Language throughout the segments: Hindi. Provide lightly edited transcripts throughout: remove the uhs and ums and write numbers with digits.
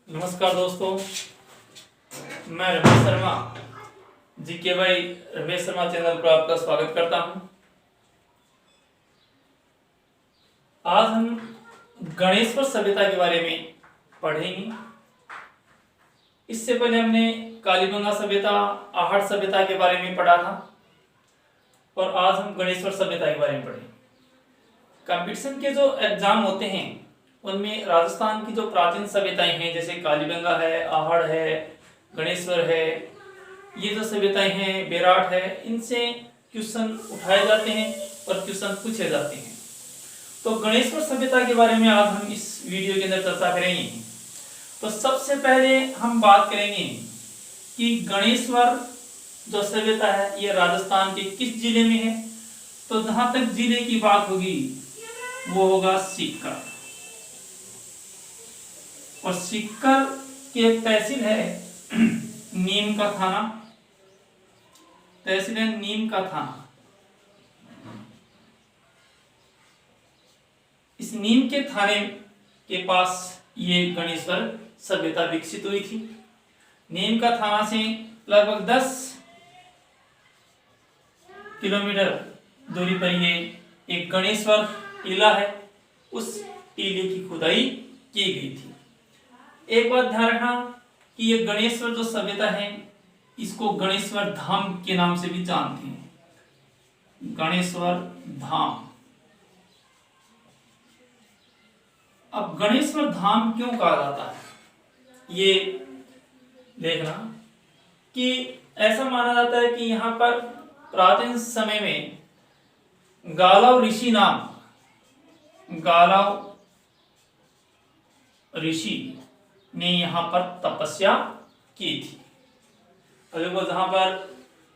नमस्कार दोस्तों, मैं रमेश शर्मा जीके भाई रमेश शर्मा चैनल पर आपका स्वागत करता हूं। आज हम गणेश्वर सभ्यता के बारे में पढ़ेंगे। इससे पहले हमने कालीबंगा सभ्यता, आहड़ सभ्यता के बारे में पढ़ा था और आज हम गणेश्वर सभ्यता के बारे में पढ़ेंगे। कंपटीशन के जो एग्जाम होते हैं उनमें राजस्थान की जो प्राचीन सभ्यताएं हैं जैसे कालीबंगा है, आहड़ है, गणेश्वर है, ये जो सभ्यताएं हैं, बेराट है, इनसे क्वेश्चन उठाए जाते हैं और क्वेश्चन पूछे जाते हैं। तो गणेश्वर सभ्यता के बारे में आज हम इस वीडियो के अंदर चर्चा करेंगे। तो सबसे पहले हम बात करेंगे कि गणेश्वर जो सभ्यता है ये राजस्थान के किस जिले में है। तो जहां तक जिले की बात होगी वो होगा सीकर, और सीकर की एक तहसील है नीम का थाना, तहसील है नीम का थाना। इस नीम के थाने के पास ये गणेश्वर सभ्यता विकसित हुई थी। नीम का थाना से लगभग 10 किलोमीटर दूरी पर ये एक गणेश्वर टीला है, उस टीले की खुदाई की गई थी। एक बात ध्यान रखना कि ये गणेश्वर जो सभ्यता है इसको गणेश्वर धाम के नाम से भी जानते हैं। गणेश्वर धाम। अब गणेश्वर धाम क्यों कहा जाता है ये देखना कि ऐसा माना जाता है कि यहाँ पर प्राचीन समय में गालव ऋषि नाम, गालव ऋषि ने यहाँ पर तपस्या की थी। देखो जहां पर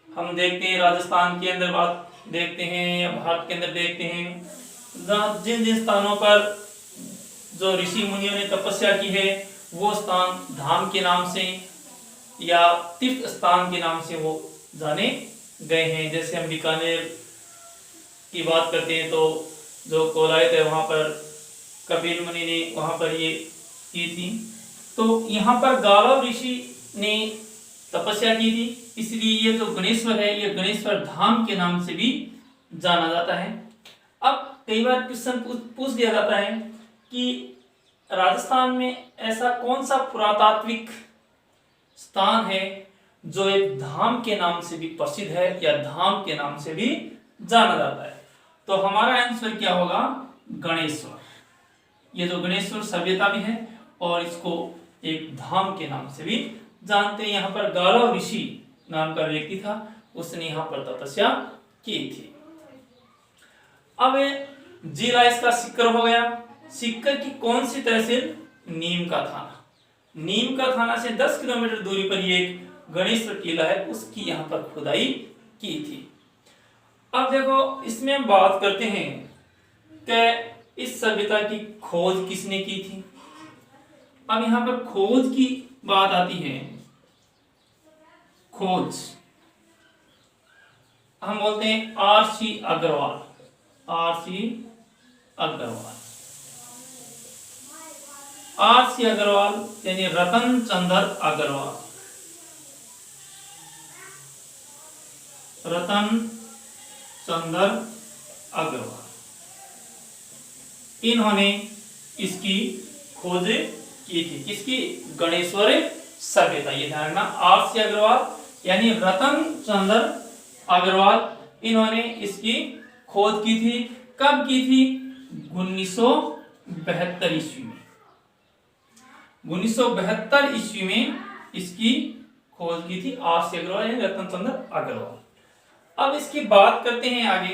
हम देखते हैं राजस्थान के अंदर बात देखते हैं या भारत के अंदर देखते हैं, जहां जिन जिन स्थानों पर जो ऋषि मुनियों ने तपस्या की है वो स्थान धाम के नाम से या तीर्थ स्थान के नाम से वो जाने गए हैं। जैसे हम बीकानेर की बात करते हैं तो जो कोलायत है वहां पर कपिल मुनि ने वहां पर ये की थी। तो यहाँ पर गालव ऋषि ने तपस्या की थी, इसलिए ये जो गणेश्वर है ये गणेश्वर धाम के नाम से भी जाना जाता है। अब कई बार क्वेश्चन पूछ दिया जाता है कि राजस्थान में ऐसा कौन सा पुरातात्विक स्थान है जो एक धाम के नाम से भी प्रसिद्ध है या धाम के नाम से भी जाना जाता है। तो हमारा आंसर क्या होगा? गणेश्वर। ये जो गणेश्वर सभ्यता भी है और इसको एक धाम के नाम से भी जानते हैं। यहाँ पर गालव ऋषि नाम का व्यक्ति था, उसने यहाँ पर तपस्या की थी। अब जिला इसका सीकर हो गया। सीकर की कौन सी तहसील? नीम का थाना। नीम का थाना से 10 किलोमीटर दूरी पर ये एक गणेश्वर टीला है, उसकी यहाँ पर खुदाई की थी। अब देखो इसमें हम बात करते हैं कि इस सभ्यता की खोज किसने की थी। अब यहां पर खोज की बात आती है। खोज हम बोलते हैं R.C. Agarwal. R.C. Agarwal. R.C. Agarwal यानी रतन चंद्र अग्रवाल। रतन चंद्र अग्रवाल, इन्होंने इसकी खोज की थी। किसकी? गणेश्वर सभ्यता। ये ध्यान रखना, R.C. अग्रवाल यानी रतन चंद्र अग्रवाल, इन्होंने इसकी खोज की थी। कब की थी? 1972 ईस्वी में। 1972 ईस्वी में इसकी खोज की थी R.C. अग्रवाल यानी रतन चंद्र अग्रवाल। अब इसकी बात करते हैं आगे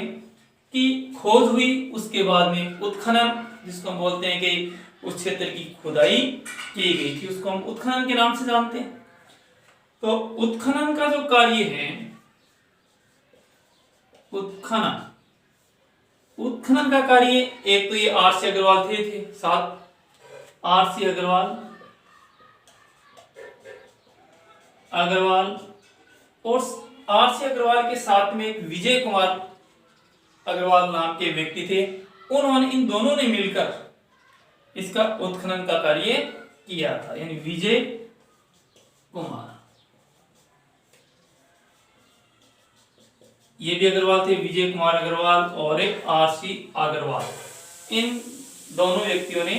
कि खोज हुई, उसके बाद में उत्खनन, जिसको हम बोलते हैं कि उस क्षेत्र की खुदाई की गई थी, उसको हम उत्खनन के नाम से जानते हैं। तो उत्खनन का जो कार्य है, उत्खनन का कार्य, एक तो ये R.C. अग्रवाल थे साथ R.C. अग्रवाल और R.C. अग्रवाल के साथ में एक विजय कुमार अग्रवाल नाम के व्यक्ति थे। उन्होंने, इन दोनों ने मिलकर इसका उत्खनन का कार्य किया था, यानी विजय कुमार। ये भी अग्रवाल थे, विजय कुमार अग्रवाल और एक आर.सी. अग्रवाल। इन दोनों व्यक्तियों ने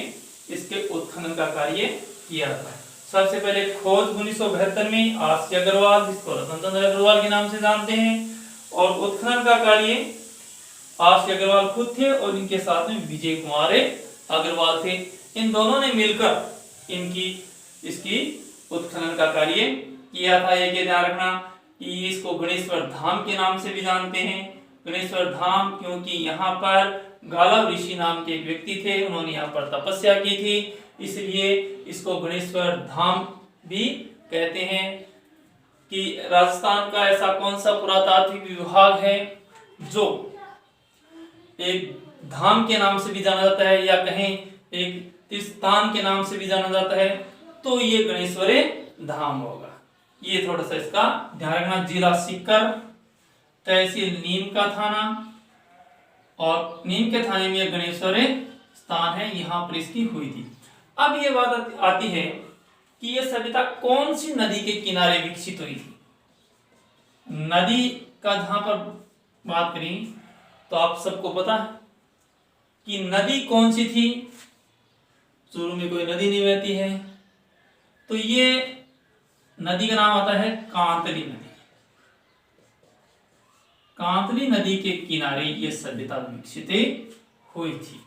इसके उत्खनन का कार्य किया था। सबसे पहले खोज 1972 में आर.सी. अग्रवाल, जिसको रतन चंद्र अग्रवाल के नाम से जानते हैं, और उत्खनन का कार्य आर.सी. अग्रवाल खुद थे और इनके साथ में विजय कुमार अग्रवाल थे। इन दोनों ने मिलकर इसकी उत्खनन का कार्य किया था। ये ध्यान रखना कि इसको गणेश्वर धाम के नाम से भी जानते हैं। गणेश्वर धाम क्योंकि यहाँ पर गालव ऋषि नाम के एक व्यक्ति थे, उन्होंने यहाँ पर तपस्या की थी, इसलिए इसको गणेश्वर धाम भी कहते हैं। कि राजस्थान का ऐसा कौन सा पुरातात्विक विभाग है जो एक धाम के नाम से भी जाना जाता है, या कहें एक तीर्थस्थान के नाम से भी जाना जाता है, तो ये गणेश्वर धाम होगा। ये थोड़ा सा इसका ध्यान रखना। जिला सीकर, तहसील नीम का थाना, और नीम के थाने में गणेश्वर स्थान है, यहाँ पर इसकी हुई थी। अब ये बात आती है कि यह सभ्यता कौन सी नदी के किनारे विकसित हुई थी। नदी का जहां पर बात करें तो आप सबको पता है कि नदी कौन सी थी। शुरू में कोई नदी नहीं बहती है, तो ये नदी का नाम आता है कांतली नदी। कांतली नदी के किनारे ये सभ्यता विकसित हुई थी।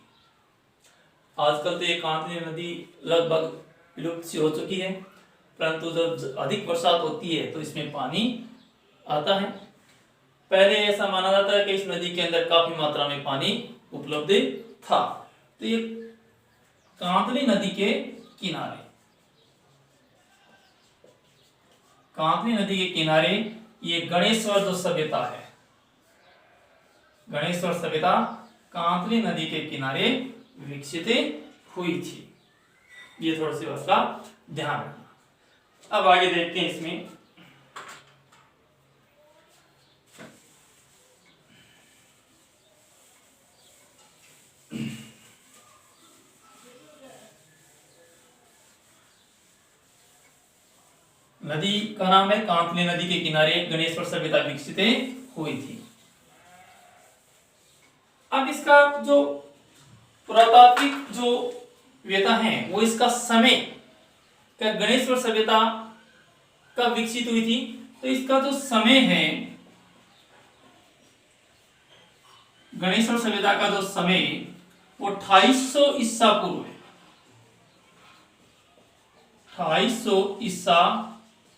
आजकल तो ये कांतली नदी लगभग विलुप्त सी हो चुकी है, परंतु जब अधिक बरसात होती है तो इसमें पानी आता है। पहले ऐसा माना जाता है कि इस नदी के अंदर काफी मात्रा में पानी उपलब्ध था। तो ये कांतली नदी के किनारे, कांतली नदी के किनारे ये गणेश्वर जो सभ्यता है, गणेश्वर सभ्यता कांतली नदी के किनारे विकसित हुई थी। ये थोड़ा सी बात का ध्यान रखना। अब आगे देखते हैं इसमें। नदी का नाम है कांतली नदी के किनारे गणेश्वर सभ्यता विकसित हुई थी। अब इसका जो पुरातात्विक जो वेता है वो इसका समय क्या गणेश्वर सभ्यता कब विकसित हुई थी, तो इसका जो समय है, गणेश्वर सभ्यता का जो समय वो 2800 ईसा पूर्व है। 2800 ईसा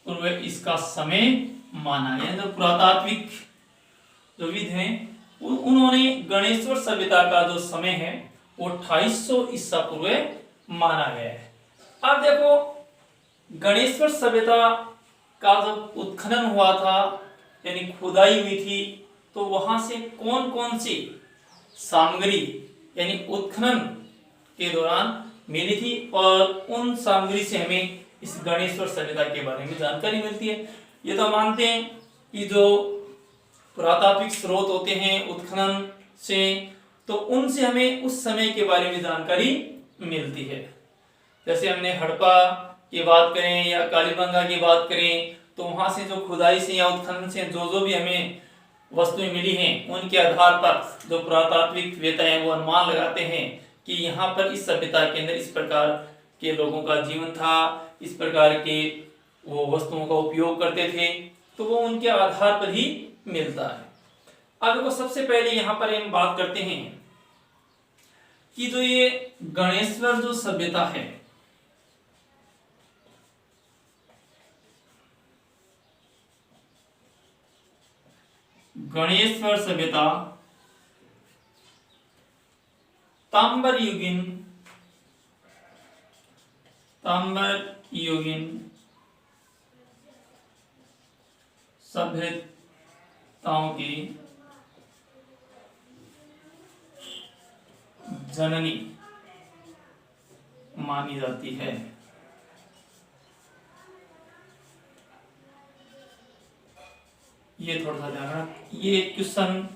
पूर्व इसका समय माना गया। तो पुरातात्विक जो विद हैं उन्होंने गणेश्वर सभ्यता का जो समय है वो 2800 ईसा पूर्व माना गया है। अब देखो गणेश्वर सभ्यता का जब उत्खनन हुआ था, यानी खुदाई हुई थी, तो वहां से कौन कौन सी सामग्री यानी उत्खनन के दौरान मिली थी, और उन सामग्री से हमें इस गणेश्वर सभ्यता के बारे में जानकारी मिलती है। ये तो मानते हैं कि जो पुरातात्विक स्रोत होते हैं उत्खनन से, तो उनसे हमें उस समय के बारे में जानकारी मिलती है। जैसे हमने हड़प्पा की बात करें या कालीबंगा की बात करें, तो वहां से जो खुदाई से या उत्खनन से जो भी हमें वस्तुएं मिली हैं, उनके आधार पर जो पुरातात्विक वेता हैं वो अनुमान लगाते हैं कि यहाँ पर इस सभ्यता के अंदर इस प्रकार के लोगों का जीवन था, इस प्रकार के वो वस्तुओं का उपयोग करते थे, तो वो उनके आधार पर ही मिलता है। अब देखो सबसे पहले यहाँ पर हम बात करते हैं कि जो ये गणेश्वर जो सभ्यता है, गणेश्वर सभ्यता तांबर युगीन सभ्यताओं की जननी मानी जाती है। ये थोड़ा सा ध्यान रखना, ये क्वेश्चन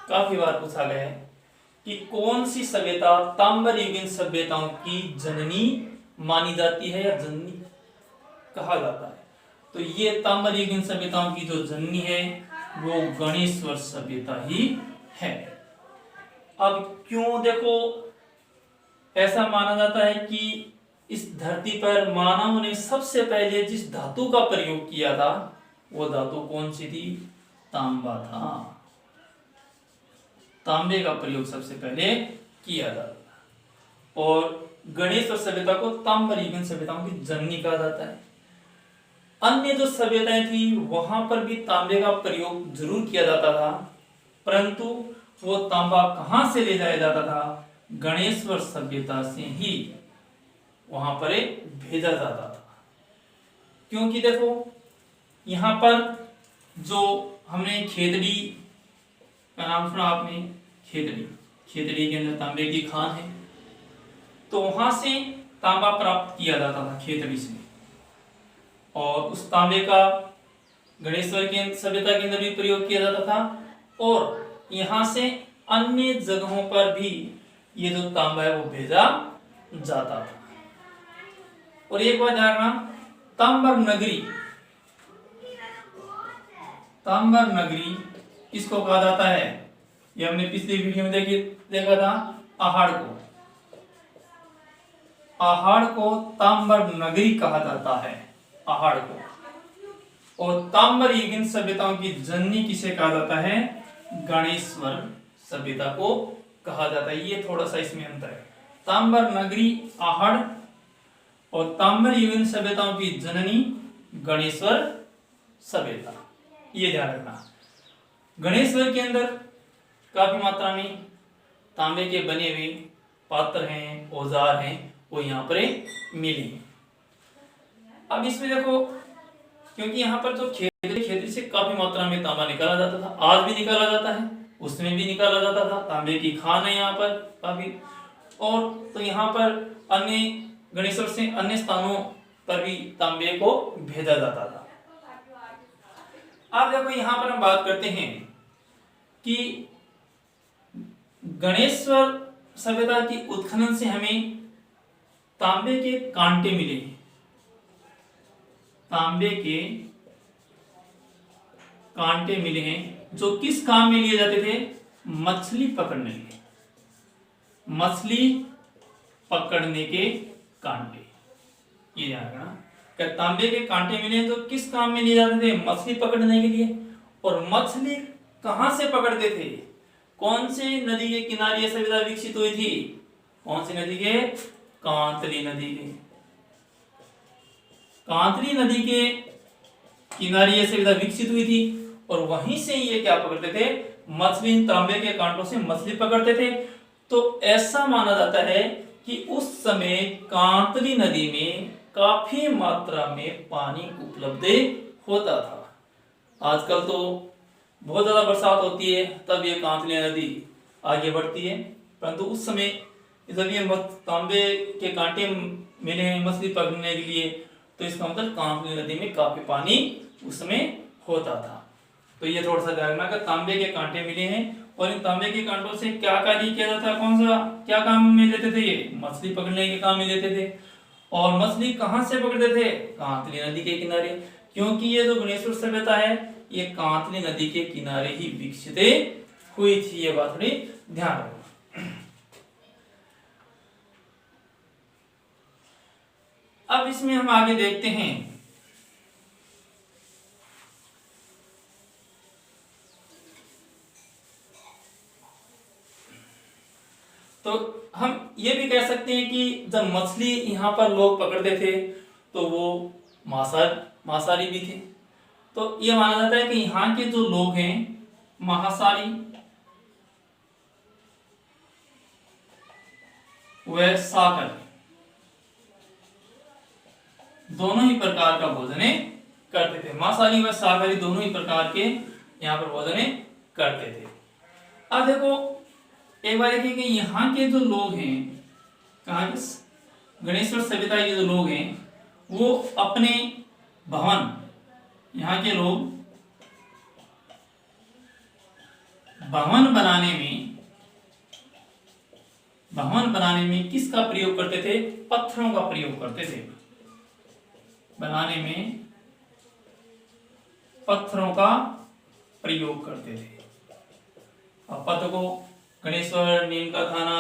काफी बार पूछा गया है कि कौन सी सभ्यता तांबर युगीन सभ्यताओं की जननी मानी जाती है या जननी कहा जाता है। तो ये ताम्रयुगीन सभ्यताओं की जो जननी है वो गणेश्वर सभ्यता ही है। अब क्यों देखो ऐसा माना जाता है कि इस धरती पर मानव ने सबसे पहले जिस धातु का प्रयोग किया था वो धातु कौन सी थी? तांबा था। तांबे का प्रयोग सबसे पहले किया जाता था और गणेश्वर सभ्यता को ताम्रयुगीन सभ्यताओं की जननी कहा जाता है। अन्य जो सभ्यताएं थी वहां पर भी तांबे का प्रयोग जरूर किया जाता था, परंतु वो तांबा कहां से ले जाया जाता था? गणेश्वर सभ्यता से ही वहां पर भेजा जाता था। क्योंकि देखो यहां पर जो हमने खेतड़ी का नाम सुना आपने, खेतड़ी के अंदर तांबे की खान है, तो वहां से तांबा प्राप्त किया जाता था खेतड़ी से, और उस तांबे का गणेश्वर के सभ्यता के अंदर भी प्रयोग किया जाता था और यहां से अन्य जगहों पर भी ये जो तांबा है वो भेजा जाता था। और एक बात ध्यान रखना, तांबर नगरी किसको कहा जाता है? ये हमने पिछली वीडियो में देखा था, आहाड़ को तांबर नगरी कहा जाता है, आहाड़ को। और ताम्रयुगीन सभ्यताओं की जननी किसे कहा जाता है? गणेश्वर सभ्यता को कहा जाता है। ये थोड़ा सा इसमें अंतर है। तांबर नगरी आहाड़ और ताम्रयुगीन सभ्यताओं की जननी गणेश्वर सभ्यता, ये ध्यान रखना। गणेश्वर के अंदर काफी मात्रा में तांबे के बने हुए पात्र हैं, औजार हैं, वो यहाँ पर मिले हैं। अब इसमें देखो क्योंकि यहाँ पर जो खेतड़ी से काफी मात्रा में तांबा निकाला जाता था, आज भी निकाला जाता है, उसमें भी निकाला जाता था, तांबे की खान है यहाँ पर काफी। और तो यहाँ पर अन्य गणेश्वर से अन्य स्थानों पर भी तांबे को भेजा जाता था। अब देखो यहाँ पर हम बात करते हैं कि गणेश्वर सभ्यता की उत्खनन से हमें तांबे के कांटे मिले हैं। तांबे के कांटे मिले हैं जो किस काम में लिए जाते थे? मछली पकड़ने के, मछली पकड़ने के कांटे, ये ध्यान रखना। तांबे के कांटे मिले तो किस काम में लिए जाते थे? मछली पकड़ने के लिए। और मछली कहां से पकड़ते थे? कौन से नदी के किनारे यह सभ्यता विकसित हुई थी? कौन सी नदी के? कांतली नदी के। कांतली नदी के किनारे यह सभ्यता विकसित हुई थी और वहीं से ये क्या पकड़ते थे? मछली, तांबे के कांटों से मछली पकड़ते थे। तो ऐसा माना जाता है कि उस समय कांतली नदी में काफी मात्रा में पानी उपलब्ध होता था। आजकल तो बहुत ज्यादा बरसात होती है तब ये कांतली नदी आगे बढ़ती है, परंतु उस समय जब ये तांबे के कांटे मिले हैं मछली पकड़ने के लिए, तो इसका मतलब कांतली नदी में काफी पानी उस समय होता था। तो ये थोड़ा सा ध्यान रखना कि तांबे के कांटे मिले हैं और इन तांबे के कांटों से क्या कार्य किया जाता है? कौन सा क्या काम में लेते थे? ये मछली पकड़ने के काम में लेते थे। और मछली कहां से पकड़ते थे? कांतली नदी के किनारे, क्योंकि ये जो गणेश्वर सभ्यता है ये कांतली नदी के किनारे ही विकसित हुई थी। ये बात थोड़ी ध्यान रखना। अब इसमें हम आगे देखते हैं तो हम ये भी कह सकते हैं कि जब मछली यहाँ पर लोग पकड़ते थे तो वो मांसाहारी भी थे। तो ये माना जाता है कि यहाँ के जो लोग हैं मांसाहारी व शाकाहारी दोनों ही प्रकार का भोजन करते थे। मांसाहारी व शाकाहारी दोनों ही प्रकार के यहाँ पर भोजन करते थे। अब देखो एक बार देखिए कि यहाँ के जो लोग हैं, कहाँ के गणेश्वर सभ्यता के जो लोग हैं वो अपने भवन, यहाँ के लोग भवन भवन बनाने में किसका प्रयोग करते थे? पत्थरों का प्रयोग करते थे। बनाने में पत्थरों का प्रयोग करते थे। अब पत्थर को गणेश्वर, नीम का थाना,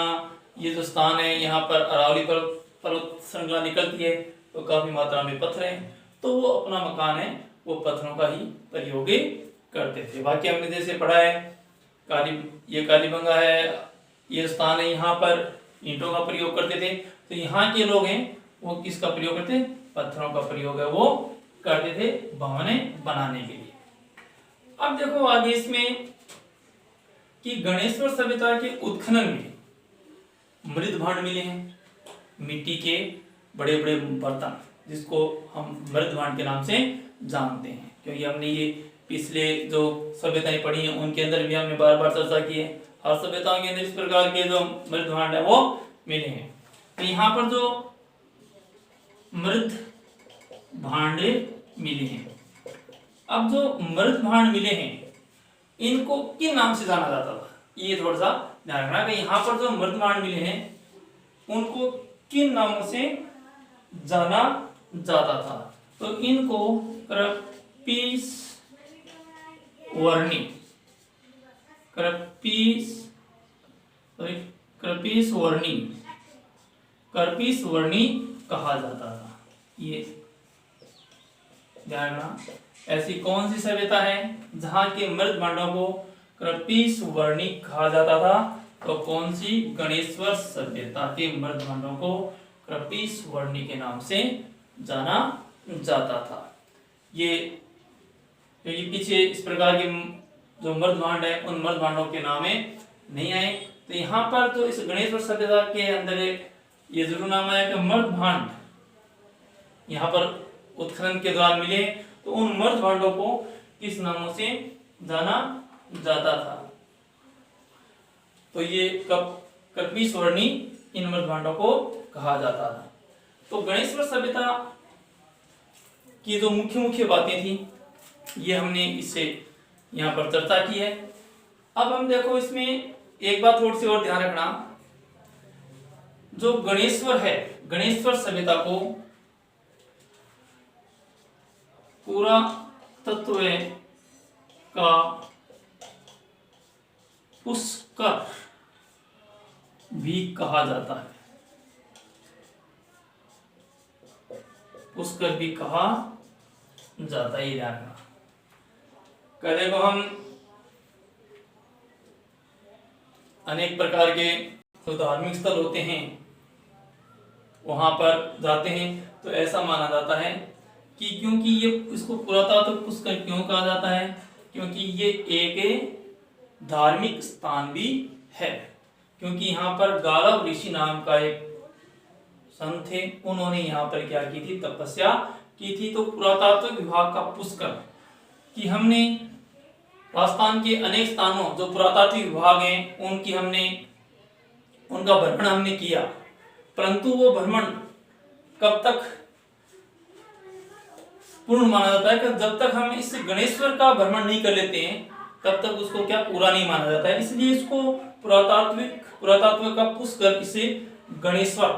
ये जो स्थान है यहाँ पर अरावली पर्वत श्रृंखला निकलती है, तो काफी मात्रा में पत्थर हैं, तो वो अपना मकान है वो पत्थरों का ही प्रयोग करते थे। बाकी हमने जैसे पढ़ा है ये कालीबंगा है, ये स्थान है, यहाँ पर ईंटों का प्रयोग करते थे। तो यहाँ के लोग हैं वो किसका प्रयोग करते? पत्थरों का प्रयोग है वो करते थे भवनें बनाने के लिए। अब देखो आगे इसमें कि गणेश्वर सभ्यता के उत्खनन में मृद भांड मिले हैं, मिट्टी के बड़े बड़े बर्तन, जिसको हम मृद भांड के नाम से जानते हैं, क्योंकि हमने ये पिछले जो सभ्यताएं पढ़ी हैं उनके अंदर भी हमने बार बार चर्चा की है। हर सभ्यताओं के अंदर इस प्रकार के जो मृद भांड है वो मिले हैं। तो यहाँ पर जो मृद भांड मिले हैं, अब जो मृद भांड मिले हैं इनको किन नाम से जाना जाता था? ये थोड़ा सा ध्यान रखना कि यहाँ पर जो मृद भांड मिले हैं उनको किन नामों से जाना जाता था? तो इनको क्रपीस वर्णी, कर्पिस वर्णी कहा जाता था। ये ध्यान रखना, ऐसी कौन सी सभ्यता है जहां के मृद भांडों को कर्पिस वर्णी कहा जाता था? तो कौन सी? गणेश्वर सभ्यता के मृद भांडों को कर्पिस वर्णी के नाम से जाना जाता था। ये क्योंकि पीछे इस प्रकार के जो मृद भांड है उन मृद भांडों के नाम नहीं आए, तो यहाँ पर तो इस गणेश्वर सभ्यता के अंदर ये जरूर नाम आया कि मृद भांड यहाँ पर उत्खनन के दौरान मिले, तो उन मृद भांडों को किस नामों से जाना जाता था? तो ये कर्पिस वर्णी इन मृद भांडों को कहा जाता था। तो गणेश्वर सभ्यता की जो मुख्य बातें थी ये हमने इससे यहाँ पर चर्चा की है। अब हम देखो इसमें एक बात थोड़ी सी और ध्यान रखना, जो गणेश्वर है, गणेश्वर सभ्यता को पुरातत्व का पुष्कर भी कहा जाता है, पुष्कर भी कहा जाता है। ध्यान रखना, कहने को हम अनेक प्रकार के जो धार्मिक स्थल होते हैं वहां पर जाते हैं, तो ऐसा माना जाता है कि क्योंकि ये इसको पुरातत्व पुष्कर क्यों कहा जाता है? क्योंकि ये एक धार्मिक स्थान भी है, क्योंकि यहाँ पर गालव ऋषि नाम का एक संत थे, उन्होंने यहाँ पर क्या की थी? तपस्या की थी। तो पुरातत्व विभाग का पुष्कर कि हमने राजस्थान के अनेक स्थानों जो पुरातात्विक विभाग हैं उनका भ्रमण हमने किया, परंतु वो भ्रमण कब तक पूर्ण माना जाता है कि जब तक हम इस गणेश्वर का भ्रमण नहीं कर लेते हैं तब तक उसको क्या पूरा नहीं माना जाता है। इसलिए इसको पुरातत्व का पुष्कर, इसे गणेश्वर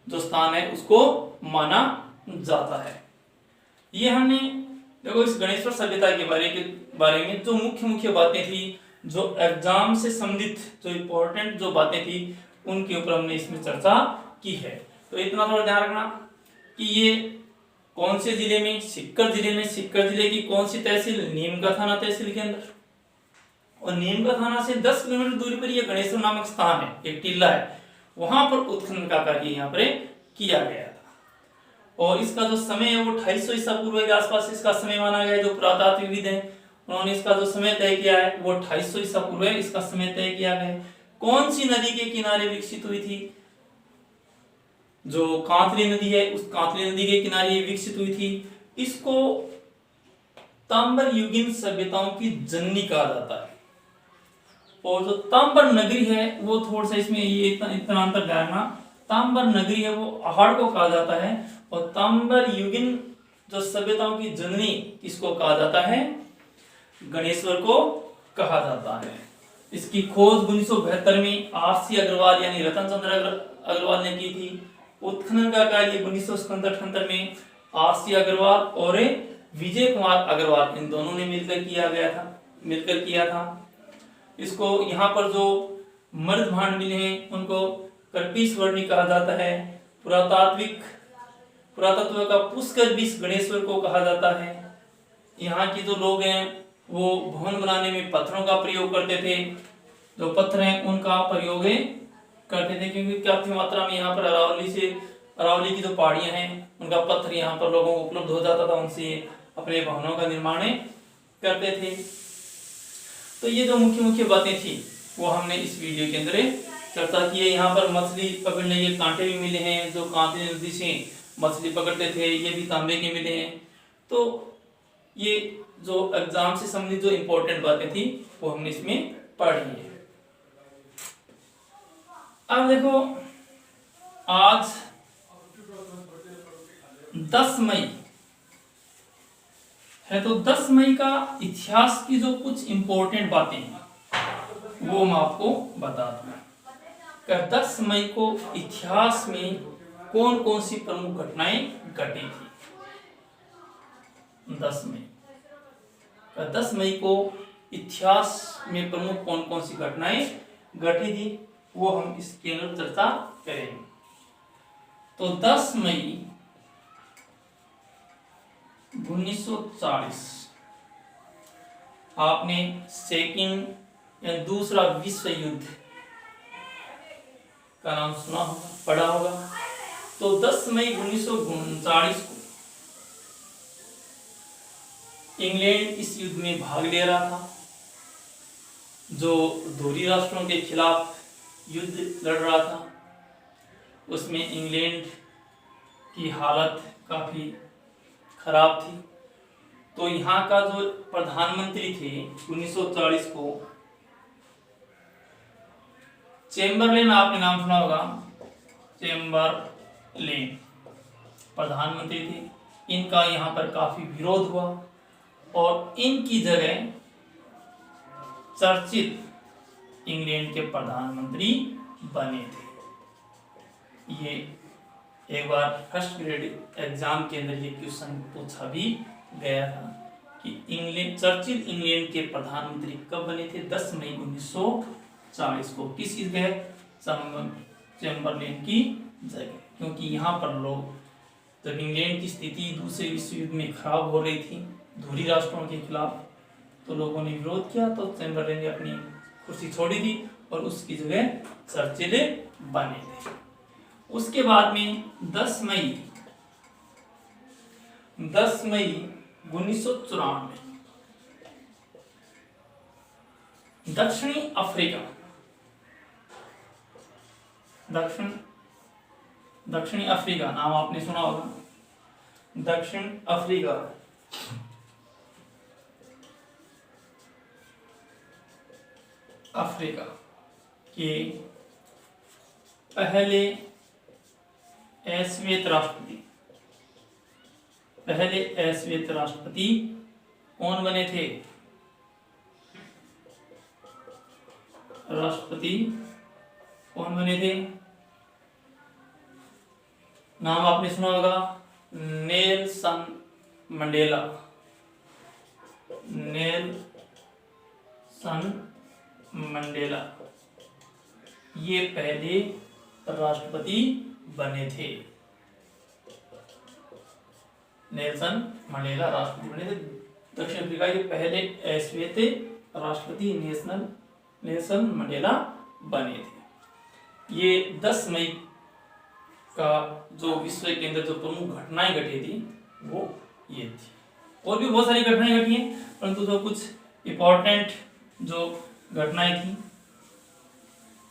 जो स्थान है उसको माना जाता है। ये हमने देखो इस गणेश्वर सभ्यता के बारे में जो मुख्य बातें थी, जो एग्जाम से संबंधित जो इम्पोर्टेंट जो बातें थी उनके ऊपर हमने इसमें चर्चा की है। तो इतना थोड़ा ध्यान रखना कि ये कौन से जिले में? सीकर जिले में। सीकर जिले की कौन सी तहसील? नीम का थाना तहसील के अंदर। और नीम का थाना से 10 किलोमीटर दूरी पर यह गणेश्वर नामक स्थान है, एक टीला है, वहां पर उत्खनन का कार्य यहाँ पर किया गया था। और इसका जो समय है वो 2800 ईसा पूर्व के आसपास इसका समय माना गया है। जो पुरातात्विकविद हैं उन्होंने इसका जो समय तय किया है वो 2800 ईसा पूर्व इसका समय तय किया गया है। कौन सी नदी के किनारे विकसित हुई थी? जो कांतली नदी है, उस कांतली नदी के किनारे विकसित हुई थी। इसको तांबर युगीन सभ्यताओं की जननी कहा जाता है। और जो तांबर नगरी है वो थोड़ा सा इसमें ये इतना अंतर ध्यान रखना, तांबर नगरी है वो अहाड़ को कहा जाता है, और तांबर युगीन जो सभ्यताओं की जननी किसको कहा जाता है? गणेश्वर को कहा जाता है। इसकी खोज 1972 में RC अग्रवाल यानी रतन चंद्र अग्रवाल ने की थी। उत्खनन का कार्य 1977 में RC अग्रवाल और विजय कुमार अग्रवाल इन दोनों ने मिलकर किया था। इसको यहाँ पर जो मर्द भांड मिले हैं उनको कर्पिस वर्णी कहा जाता है। पुरातत्व का पुष्कर बीस गणेश्वर को कहा जाता है। यहाँ के जो लोग हैं वो भवन बनाने में पत्थरों का प्रयोग करते थे। जो पत्थर हैं उनका प्रयोग करते थे, क्योंकि काफी मात्रा में यहाँ पर अरावली की जो पहाड़ियां हैं उनका पत्थर यहाँ पर लोगों को उपलब्ध हो जाता था, उनसे अपने भवनों का निर्माण करते थे। तो ये जो मुख्य बातें थी वो हमने इस वीडियो के अंदर चर्चा की है। यहाँ पर मछली पकड़ने के कांटे भी मिले हैं, जो कांटे नदी से मछली पकड़ते थे, ये भी तांबे के मिले हैं। तो ये जो एग्जाम से संबंधित जो इम्पोर्टेंट बातें थी वो हमने इसमें पढ़ी है। अब देखो, आज 10 मई है, तो 10 मई का इतिहास की जो कुछ इम्पोर्टेंट बातें हैं वो मैं आपको बता दूं। 10 मई को इतिहास में कौन कौन सी प्रमुख घटनाएं घटी थी। 10 मई को इतिहास में प्रमुख कौन कौन सी घटनाएं घटी थी वो हम इसके अंदर चर्चा करेंगे। तो 10 मई 1940 आपने सेकंड या दूसरा विश्व युद्ध का नाम सुना होगा, पढ़ा होगा। तो 10 मई 1939 को इंग्लैंड इस युद्ध में भाग ले रहा था, जो धुरी राष्ट्रों के खिलाफ युद्ध लड़ रहा था। उसमें इंग्लैंड की हालत काफी खराब थी। तो यहाँ का जो प्रधानमंत्री थे 1940 को चेम्बरलेन, आपने नाम सुना होगा, चेम्बरलेन प्रधानमंत्री थे। इनका यहाँ पर काफी विरोध हुआ और इनकी जगह चर्चिल इंग्लैंड के प्रधानमंत्री बने थे। ये एक बार फर्स्ट ग्रेड एग्जाम के अंदर ये क्वेश्चन पूछा भी गया था कि चर्चिल इंग्लैंड के प्रधानमंत्री कब बने थे। 10 मई 1940 को। किस जगह? चेम्बरलेन की जगह। क्योंकि यहाँ पर लोग, जब इंग्लैंड की स्थिति दूसरे विश्व युद्ध में खराब हो रही थी धुरी राष्ट्रों के खिलाफ, तो लोगों ने विरोध किया, तो चेम्बरलेन ने अपनी कुर्सी छोड़ी थी और उसकी जगह चर्चिल बने थे। उसके बाद में 10 मई 1994 दक्षिणी अफ्रीका नाम आपने सुना होगा। दक्षिण अफ्रीका के पहले श्वेत राष्ट्रपति कौन बने थे? नाम आपने सुना होगा, नेल्सन मंडेला ये पहले राष्ट्रपति बने थे। नेल्सन मंडेला राष्ट्रपति बने थे। दक्षिण अफ्रीका के पहले श्वेत राष्ट्रपति नेल्सन मंडेला बने थे। ये 10 मई का जो विश्व के अंदर जो प्रमुख घटनाएं घटी थी वो ये थी। और भी बहुत सारी घटनाएं घटी हैं, परंतु जो कुछ इंपॉर्टेंट जो घटनाएं थी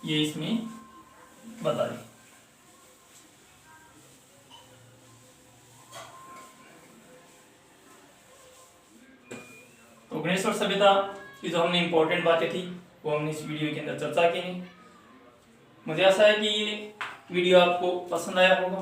ये इसमें बता दी। तो गणेश और सभ्यता की जो हमने इंपॉर्टेंट बातें थी वो हमने इस वीडियो के अंदर चर्चा की है। मुझे आशा है कि ये वीडियो आपको पसंद आया होगा।